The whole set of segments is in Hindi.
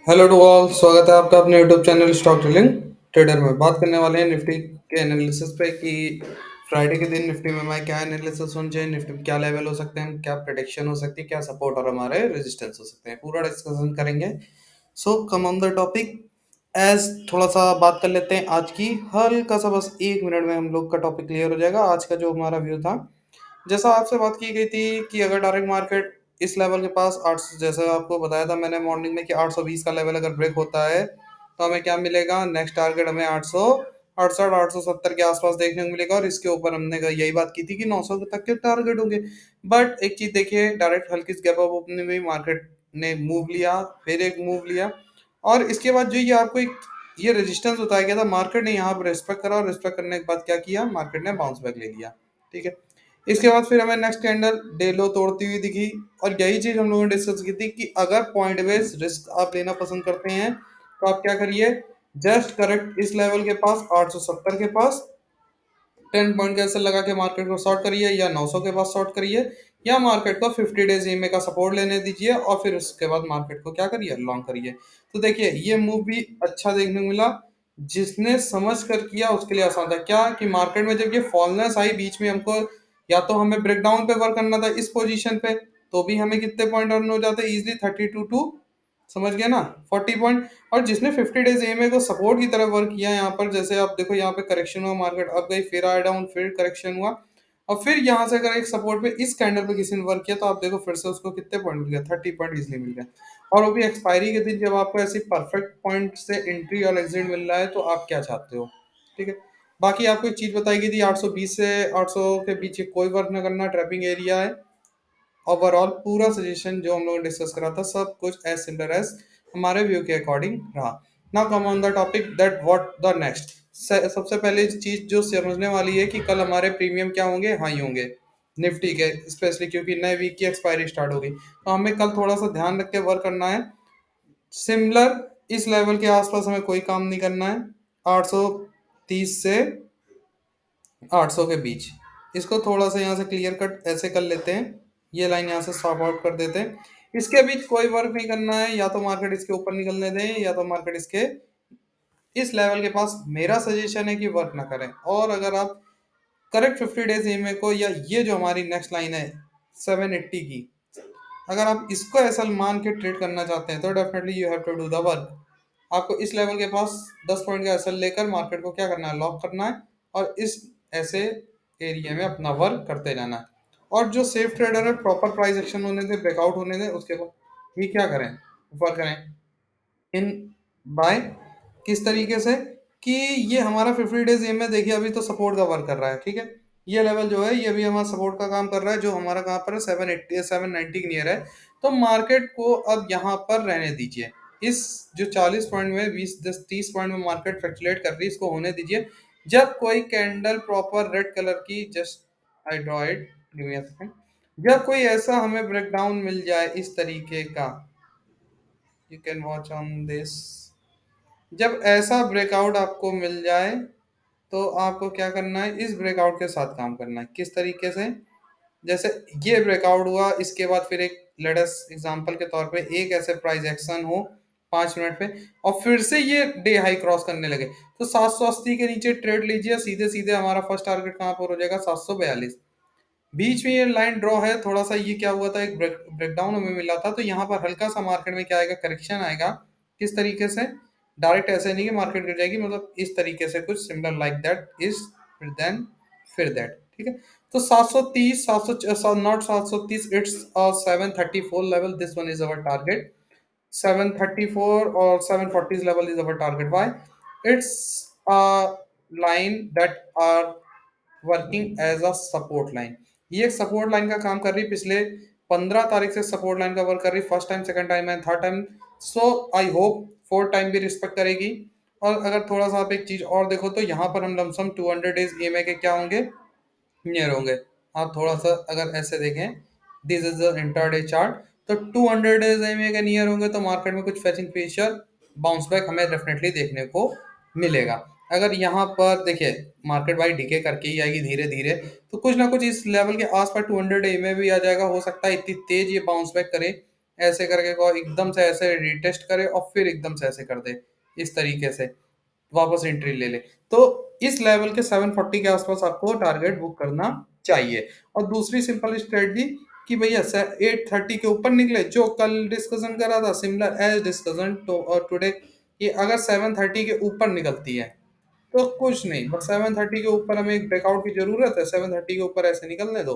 हेलो टू ऑल, स्वागत है आपका अपने YouTube channel stock drilling trader में। बात करने वाले हैं निफ्टी के एनालिसिस पे कि फ्राइडे के दिन निफ्टी में मैं क्या एनालिसिस होना चाहिए, निफ्टी में क्या लेवल हो सकते हैं, क्या प्रेडिक्शन हो सकती है, क्या सपोर्ट और हमारे रेजिस्टेंस हो सकते हैं, पूरा डिस्कशन करेंगे। So come on the topic. As थोड़ा सा बात कर लेते हैं आज की, हल्का सा, बस 1 मिनट में हम लोग का टॉपिक क्लियर हो जाएगा। आज का जो हमारा व्यू था, जैसा आपसे बात की गई थी कि अगर डायरेक्ट मार्केट इस लेवल के पास 800, जैसा आपको बताया था मैंने मॉर्निंग में कि 820 का लेवल अगर ब्रेक होता है तो हमें क्या मिलेगा, नेक्स्ट टारगेट हमें 868 870 के आसपास देखने को मिलेगा। और इसके ऊपर हमने यही बात की थी कि 900 तक के टारगेट होंगे। बट एक चीज देखिए, डायरेक्ट हल्की सी गैप अप ओपनिंग में मार्केट ने मूव लिया, फिर एक मूव लिया, और इसके बाद जो ये आपको एक ये रेजिस्टेंस बताया गया था, मार्केट ने यहाँ पर रिस्पेक्ट करा, और रिस्पेक्ट करने के बाद क्या किया, मार्केट ने बाउंस बैक ले लिया। ठीक है। इसके बाद फिर हमें नेक्स्ट कैंडल डे लो तोड़ती हुई दिखी, और यही चीज हम लोगों ने डिस्कस की थी कि अगर पॉइंट बेस्ड रिस्क आप लेना पसंद करते हैं तो आप क्या करिए, जस्ट करेक्ट इस लेवल के पास 870 के पास 10 पॉइंट का एसएल लगा के मार्केट को शॉर्ट करिए, या 900 के पास शॉर्ट करिए, या मार्केट को 50 डेज ईएमए का सपोर्ट लेने दीजिए, और फिर उसके बाद मार्केट को क्या करिए, लॉन्ग करिए। तो देखिए ये मूव भी अच्छा देखने को मिला। जिसने समझ कर किया उसके लिए आसान था। क्या कि मार्केट में जब ये फॉलनेस आई बीच में, हमको या तो हमें ब्रेकडाउन पे वर्क करना था इस पोजीशन पे, तो भी हमें कितने पॉइंट अर्न हो जाते इजीली, 32 टू, समझ गया ना, 40 पॉइंट। और जिसने 50 डेज ईएमए को सपोर्ट की तरफ वर्क किया, यहाँ पर जैसे आप देखो, यहाँ पे करेक्शन हुआ, मार्केट अब गई, फिर आया डाउन, फिर करेक्शन हुआ, और फिर यहाँ से अगर एक सपोर्ट पे इस कैंडल पे किसी ने वर्क किया तो आप देखो फिर से उसको कितने पॉइंट मिल गया, 30 पॉइंट इजिली मिल गया। और वो भी एक्सपायरी के दिन, जब आपको ऐसी परफेक्ट पॉइंट से एंट्री और एग्जिट मिल रहा है तो आप क्या चाहते हो। ठीक है। बाकी आपको एक चीज बताई गई थी, 820 से 800 के बीच कोई वर्क ना करना, ट्रैपिंग एरिया है। ओवरऑल पूरा सजेशन जो हम लोगों ने डिस्कस करा था, सब कुछ एज सिमिलर एज हमारे व्यू के अकॉर्डिंग रहा। Now come on the topic that what the next. सबसे पहले चीज जो समझने वाली है कि कल हमारे प्रीमियम क्या होंगे, हाई होंगे निफ्टी के, स्पेशली क्योंकि नए वीक की एक्सपायरी स्टार्ट होगी, तो हमें कल थोड़ा सा ध्यान रख के वर्क करना है। सिमिलर इस लेवल के आसपास हमें कोई काम नहीं करना है, 830 से 800 के बीच। इसको थोड़ा सा यहाँ से क्लियर कट ऐसे कर लेते हैं, ये लाइन यहाँ से सॉर्ट आउट कर देते हैं। इसके बीच कोई वर्क नहीं करना है, या तो मार्केट इसके ऊपर निकलने दें, या तो मार्केट इसके इस लेवल के पास, मेरा सजेशन है कि वर्क ना करें। और अगर आप करेक्ट 50 डेज ईएमए को, या ये जो हमारी नेक्स्ट लाइन है 780 की, अगर आप इसको ऐसा मान के ट्रेड करना चाहते हैं तो definitely you have to do the work. आपको इस लेवल के पास 10 पॉइंट का एसएल लेकर मार्केट को क्या करना है, लॉक करना है, और इस ऐसे एरिया में अपना वर्क करते जाना है। और जो सेफ ट्रेडर है, प्रॉपर प्राइस एक्शन होने दे, ब्रेकआउट होने दे, उसके बाद ये क्या करें, ऊपर करें इन बाय। किस तरीके से कि ये हमारा 50 डेज ईएमए देखिए अभी तो सपोर्ट का वर्क कर रहा है। ठीक है। ये लेवल जो है ये भी हमारा सपोर्ट का काम कर रहा है, जो हमारा कहाँ पर है, 780 790 के नियर है। तो मार्केट को अब यहाँ पर रहने दीजिए। इस जो 40 पॉइंट में 20 10 30 पॉइंट में मार्केट फ्लक्चुएट कर रही है, इसको होने दीजिए। जब कोई कैंडल प्रॉपर रेड कलर की, just I draw it, give me a second, जब कोई ऐसा हमें ब्रेकडाउन मिल जाए इस तरीके का, you can watch on this, जब ऐसा ब्रेकआउट आपको मिल जाए तो आपको क्या करना है, इस ब्रेकआउट के साथ काम करना है। किस तरीके से, जैसे ये ब्रेकआउट हुआ, इसके बाद फिर एक लेटेस्ट एग्जांपल के तौर पे एक ऐसे प्राइस एक्शन हो 5 मिनट पे, और फिर से ये डे हाई क्रॉस करने लगे, तो 780 के नीचे ट्रेड लीजिए, सीधे सीधे हमारा फर्स्ट टारगेट कहाँ पर हो जाएगा, 742। बीच में ये लाइन ड्रॉ है, थोड़ा सा ये क्या हुआ था, एक ब्रेकडाउन हमें मिला था, तो यहाँ पर हल्का सा मार्केट में क्या आएगा, करेक्शन आएगा। किस तरीके से, डायरेक्ट ऐसे नहीं कि मार्केट गिर जाएगी, मतलब इस तरीके से कुछ सिमिलर लाइक दैट इज, फिर देन, फिर दैट। ठीक है। तो 730 700, not 730, it's 734 level, this one is our target. 734 or 740 level is our target. Why? It's a line that are working as a support line. ये एक सपोर्ट लाइन का काम कर रही, पिछले 15 तारीख से सपोर्ट लाइन का वर्क कर रही, first time, second time and third time. So I hope fourth time भी रिस्पेक्ट करेगी। और अगर थोड़ा सा आप एक चीज और देखो तो यहाँ पर हम लमसम 200 डेज ईएमए के क्या होंगे, नियर होंगे। आप थोड़ा सा अगर ऐसे देखें, this is the intraday chart, तो 200 डेज ईएमए के नियर होंगे तो मार्केट में कुछ फेचिंग प्रेशर, बाउंस बैक हमें डेफिनेटली देखने को मिलेगा। अगर यहाँ पर देखिए मार्केट भाई डीके करके ही आएगी धीरे धीरे, तो कुछ ना कुछ इस लेवल के आसपास 200 डे में भी आ जाएगा, हो सकता है इतनी तेज ये बाउंस बैक करे ऐसे करके को एकदम से ऐसे रीटेस्ट करे और फिर एकदम से ऐसे कर दे, इस तरीके से वापस एंट्री ले ले। तो इस लेवल के 740 के आसपास आपको टारगेट बुक करना चाहिए। और दूसरी सिंपल स्ट्रेटजी कि भैया 830 के ऊपर निकले, जो कल डिस्कशन करा था सिमिलर एज डिस्कशन तो और टुडे, कि अगर 730 के ऊपर निकलती है तो कुछ नहीं, बस 730 के ऊपर हमें एक ब्रेकआउट की जरूरत है, 730 के ऊपर ऐसे निकलने दो,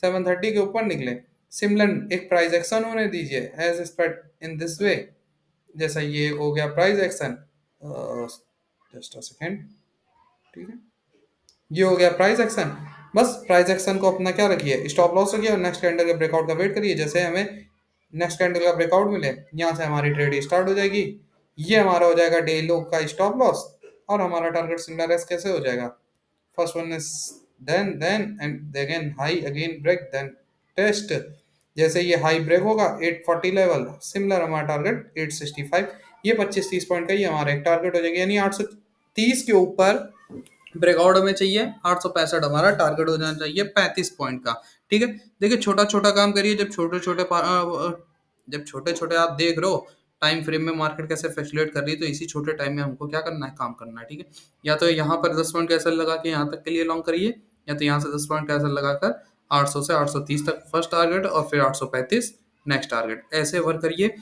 730 के ऊपर निकले, सिमिलर एक प्राइस एक्शन होने दीजिए as expect in this way. जैसा ये हो गया price action, just a second, ठीक है, ये हो गया प्राइस एक्शन। बस प्राइस एक्शन को अपना क्या रखिए, स्टॉप लॉस रखिए और नेक्स्ट कैंडल के ब्रेकआउट का वेट करिए। जैसे हमें नेक्स्ट कैंडल का ब्रेकआउट मिले, यहाँ से हमारी ट्रेड स्टार्ट हो जाएगी, ये हमारा हो जाएगा डे लो का स्टॉप लॉस, और हमारा टारगेट सिमिलर एस कैसे हो जाएगा, first one is then and again high again break then test। जैसे ये हाई ब्रेक होगा 840 लेवल, सिमिलर हमारा टारगेट 865, ये 25-30 पॉइंट का ही हमारा एक टारगेट हो जाएगा, यानी 830 के ऊपर ब्रेकआउट हमें चाहिए। 865 हमारा टारगेट हो जाना चाहिए 35 पॉइंट का। ठीक है, देखिए छोटा छोटा काम करिए, जब छोटे छोटे आप देख रहे हो टाइम फ्रेम में मार्केट कैसे फ्लक्चुएट कर रही है, तो इसी छोटे टाइम में हमको क्या करना है, काम करना है। ठीक है, या तो यहाँ पर 10 पॉइंट कैसे लगा के यहाँ तक के लिए लॉन्ग करिए, या तो यहाँ से 10 पॉइंट कैसे लगाकर 800 से 830 तक फर्स्ट टारगेट और फिर 835 नेक्स्ट टारगेट, ऐसे वर्क करिए।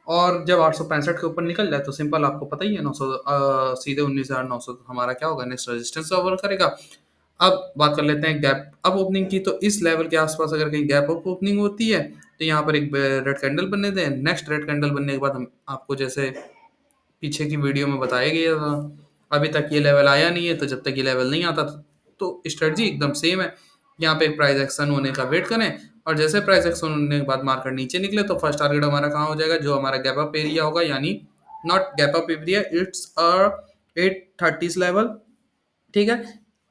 और जब 865 के ऊपर निकल जाए तो सिंपल आपको पता ही है 900 सीधे 19,900 हमारा क्या होगा, नेक्स्ट रेजिस्टेंस का वर्क करेगा। अब बात कर लेते हैं गैप अप ओपनिंग की, तो इस लेवल के आसपास अगर कहीं गैप अप ओपनिंग होती है तो यहाँ पर एक रेड कैंडल बनने दें। नेक्स्ट रेड कैंडल बनने के बाद हम आपको जैसे पीछे की वीडियो में बताया गया था, अभी तक ये लेवल आया नहीं है, तो जब तक ये लेवल नहीं आता तो स्ट्रेटजी एकदम सेम है। यहाँ पे प्राइस एक्शन होने का वेट करें, और जैसे प्राइस एक्शन होने के बाद मार्केट नीचे निकले तो फर्स्ट टारगेट हमारा कहाँ हो जाएगा, जो हमारा गैप अप एरिया होगा, यानी not gap up area, it's 830 level. ठीक है,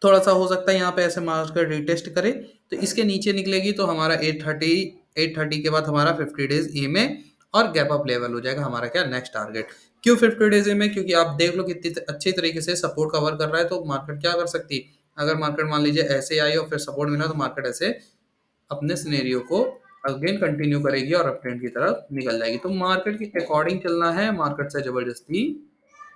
थोड़ा सा हो सकता है यहाँ पे ऐसे मार्केट रिटेस्ट करे तो इसके नीचे निकलेगी, तो हमारा 830 के बाद हमारा 50 डेज ई में और गैप अप लेवल हो जाएगा हमारा क्या, नेक्स्ट टारगेट। क्यों 50 डेज में, क्योंकि आप देख लो कितनी अच्छी तरीके से सपोर्ट कवर कर रहा है, तो मार्केट क्या कर सकती है, अगर मार्केट मान लीजिए ऐसे आई और फिर सपोर्ट मिला तो मार्केट ऐसे अपने सिनेरियो को अगेन कंटिन्यू करेगी और अप ट्रेंड की तरफ निकल जाएगी। तो मार्केट के अकॉर्डिंग चलना है, मार्केट से जबरदस्ती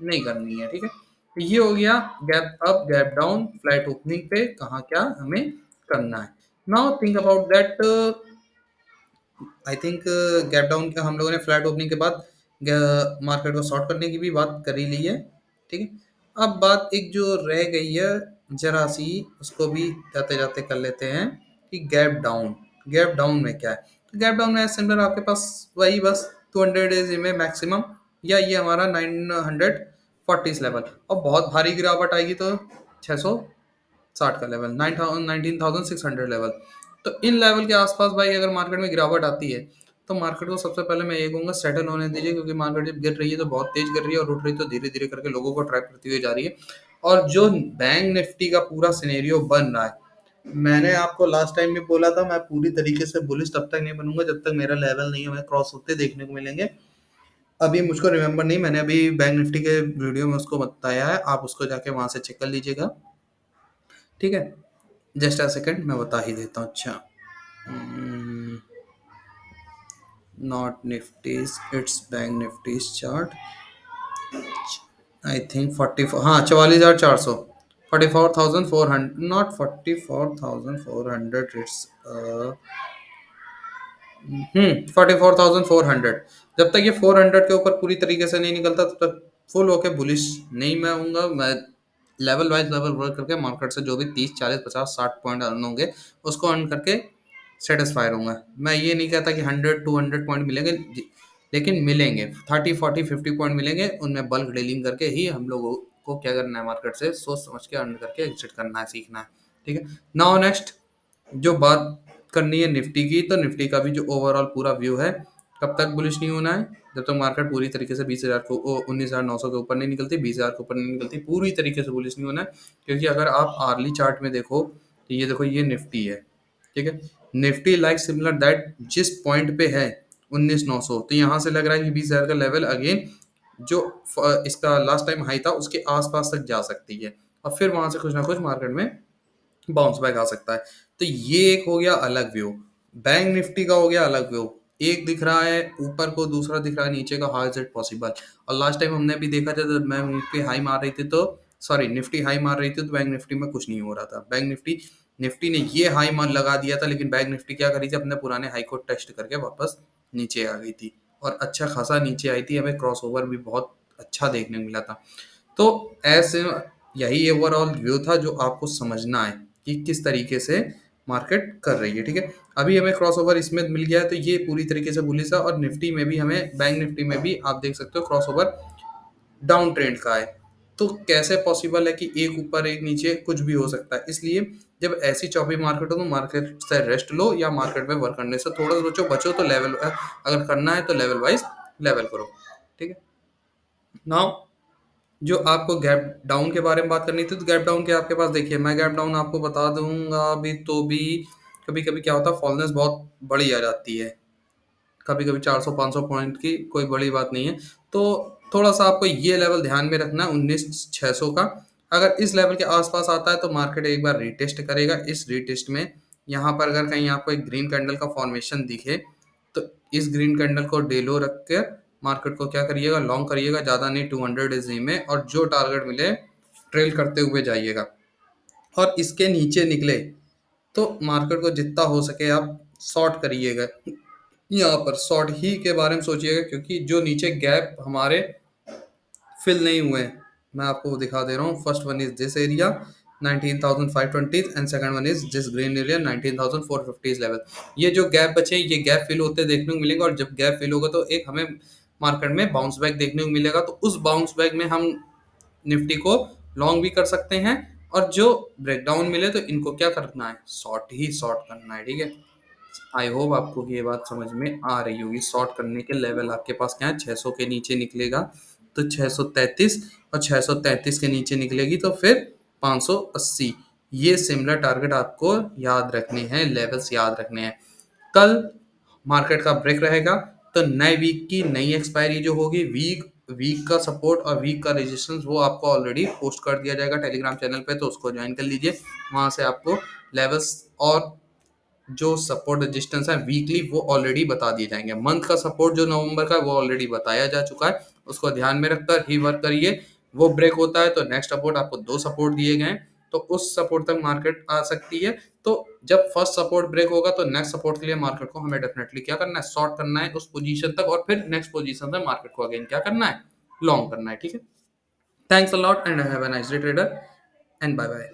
नहीं करनी है। ठीक है, तो ये हो गया gap up gap down flat opening पे कहाँ क्या हमें करना है। Now think about that, I think gap down का हम लोगों ने फ्लैट ओपनिंग के बाद मार्केट को शॉर्ट करने की भी बात कर ही ली है। ठीक है, अब बात एक जो रह गई है जरा सी, उसको भी जाते जाते कर लेते हैं कि गैप डाउन में क्या है। तो गैप डाउन में सिमिलर आपके पास वही बस 200 डेज में मैक्सिमम, या ये हमारा 940 लेवल, और बहुत भारी गिरावट आएगी तो 660 का लेवल, 19,600 लेवल। तो इन लेवल के आसपास भाई अगर मार्केट में गिरावट आती है तो मार्केट को सबसे पहले मैं ये कहूँगा सेटल होने दीजिए, क्योंकि मार्केट जब गिर रही है तो बहुत तेज गिर रही है, और उठ रही तो धीरे धीरे करके लोगों को ट्रैप करती हुई जा रही है। और जो बैंक निफ्टी का पूरा सिनेरियो बन रहा है, मैंने आपको लास्ट टाइम भी बोला था, मैं पूरी तरीके से बुलिश तब तक नहीं बनूंगा जब तक मेरा लेवल नहीं हमें क्रॉस होते देखने को मिलेंगे। अभी मुझको रिमेम्बर नहीं, मैंने अभी बैंक निफ्टी के वीडियो में उसको बताया है, आप उसको जाके वहां से चेक कर लीजिएगा। ठीक है, जस्ट अ सेकंड मैं बता ही देता हूँ। अच्छा, not Nifty's, it's bank Nifty's chart, I think 44, हाँ 44,400, 44,400, नॉट 44,400, इट्स 44,400। जब तक ये 400 के ऊपर पूरी तरीके से नहीं निकलता तब तक फुल होके बुलिश नहीं मैं हूँगा। मैं लेवल वाइज लेवल वर्क करके मार्केट से जो भी 30, 40, 50, 60 पॉइंट अर्न होंगे उसको अर्न करके सेटिस्फाई रहूँगा। मैं ये नहीं कहता कि 100-200 पॉइंट मिलेंगे, लेकिन मिलेंगे 30, 40, 50 पॉइंट मिलेंगे। उनमें बल्क डीलिंग करके ही हम लोगों को क्या करना है, मार्केट से सोच समझ के अर्न करके एग्जिट करना है, सीखना है। ठीक है, नाउ नेक्स्ट जो बात करनी है निफ्टी की, तो निफ्टी का भी जो ओवरऑल पूरा व्यू है, कब तक बुलिश नहीं होना है, जब तक मार्केट पूरी तरीके से 20,000 को 19,900 के ऊपर नहीं निकलती, 20,000 के ऊपर नहीं निकलती, पूरी तरीके से बुलिश नहीं होना है। क्योंकि अगर आप आर्ली चार्ट में देखो तो ये देखो, ये निफ्टी है। ठीक है, निफ्टी लाइक सिमिलर दैट जिस पॉइंट पे है 19,900, तो यहाँ से लग रहा है कि 20,000 का लेवल अगेन जो इसका लास्ट टाइम हाई था उसके आसपास तक जा सकती है, और फिर वहां से कुछ ना कुछ मार्केट में बाउंस बैक आ सकता है। तो ये एक हो गया अलग व्यू, बैंक निफ्टी का हो गया अलग व्यू। एक दिख रहा है ऊपर को, दूसरा दिख रहा है नीचे का, हाउ इज इट पॉसिबल? और लास्ट टाइम हमने भी देखा था जब बैंक निफ्टी हाई मार रही थी तो, सॉरी निफ्टी हाई मार रही थी तो बैंक निफ्टी में कुछ नहीं हो रहा था। बैंक निफ्टी निफ्टी ने ये हाई मान लगा दिया था, लेकिन बैंक निफ्टी क्या करी थी, अपने पुराने हाई को टेस्ट करके वापस नीचे आ गई थी और अच्छा खासा नीचे आई थी। हमें क्रॉस ओवर भी बहुत अच्छा देखने को मिला था। तो ऐसे यही ओवरऑल व्यू था जो आपको समझना है कि किस तरीके से मार्केट कर रही है। ठीक है, अभी हमें क्रॉसओवर इसमें मिल गया है तो ये पूरी तरीके से बुलिश है। और निफ्टी में भी हमें, बैंक निफ्टी में भी आप देख सकते हो क्रॉसओवर डाउन ट्रेंड का है। तो कैसे पॉसिबल है कि एक ऊपर एक नीचे कुछ भी हो सकता है? इसलिए जब ऐसी चौपी मार्केट हो तो मार्केट से रेस्ट लो, या मार्केट में वर्क करने से थोड़ा सोचो, बचो तो लेवल, अगर करना है तो लेवल वाइज लेवल करो। ठीक है, नाउ जो आपको गैप डाउन के बारे में बात करनी थी, तो गैप डाउन के आपके पास देखिए, मैं गैप डाउन आपको बता दूंगा अभी तो भी। कभी कभी क्या होता है, फॉलनेस बहुत बड़ी आ जाती है, कभी कभी 400-500 पॉइंट की कोई बड़ी बात नहीं है। तो थोड़ा सा आपको ये लेवल ध्यान में रखना है, 19,600 का। अगर इस लेवल के आसपास आता है तो मार्केट एक बार रीटेस्ट करेगा। इस रीटेस्ट में यहाँ पर अगर कहीं आपको एक ग्रीन कैंडल का फॉर्मेशन दिखे तो इस ग्रीन कैंडल को डेलो रख कर मार्केट को क्या करिएगा, लॉन्ग करिएगा, ज़्यादा नहीं 200 इजी में, और जो टारगेट मिले ट्रेल करते हुए जाइएगा। और इसके नीचे निकले तो मार्केट को जितना हो सके आप शॉर्ट करिएगा। यहाँ पर शॉर्ट ही के बारे में सोचिएगा, क्योंकि जो नीचे गैप हमारे फिल नहीं हुए हैं, मैं आपको दिखा दे रहा हूँ। First one is this area 19,520 and second one is this green area 19,450 level. ये जो गैप बचे ये गैप फिल होते देखने को मिलेंगे, और जब गैप फिल होगा तो एक हमें मार्केट में बाउंस बैक देखने को मिलेगा। तो उस बाउंस बैक में हम निफ्टी को लॉन्ग भी कर सकते हैं, और जो ब्रेकडाउन मिले तो इनको क्या करना है, शॉर्ट ही शॉर्ट करना है। ठीक है, आई होप आपको ये बात समझ में आ रही होगी। शॉर्ट करने के लेवल आपके पास क्या है, 600 के नीचे निकलेगा तो 633, और 633 के नीचे निकलेगी तो फिर 580। ये सिमिलर टारगेट आपको याद रखने हैं, लेवल्स याद रखने हैं। कल मार्केट का ब्रेक रहेगा तो नए वीक की नई एक्सपायरी जो होगी, वीक वीक का सपोर्ट और वीक का रेजिस्टेंस वो आपको ऑलरेडी पोस्ट कर दिया जाएगा टेलीग्राम चैनल पे, तो उसको ज्वाइन कर लीजिए। वहां से आपको लेवल्स और जो सपोर्ट रेजिस्टेंस है वीकली वो ऑलरेडी बता दिए जाएंगे। मंथ का सपोर्ट जो नवंबर का वो ऑलरेडी बताया जा चुका है, उसको ध्यान में रखकर ही वर्क करिए। वो ब्रेक होता है तो नेक्स्ट सपोर्ट, आपको 2 सपोर्ट दिए गए हैं, तो उस सपोर्ट तक मार्केट आ सकती है। तो जब फर्स्ट सपोर्ट ब्रेक होगा तो नेक्स्ट सपोर्ट के लिए मार्केट को हमें डेफिनेटली क्या करना है, शॉर्ट करना है उस पोजीशन तक, और फिर नेक्स्ट पोजीशन से मार्केट को अगेन क्या करना है, लॉन्ग करना है। ठीक है, thanks a lot and have a nice day trader, and bye bye.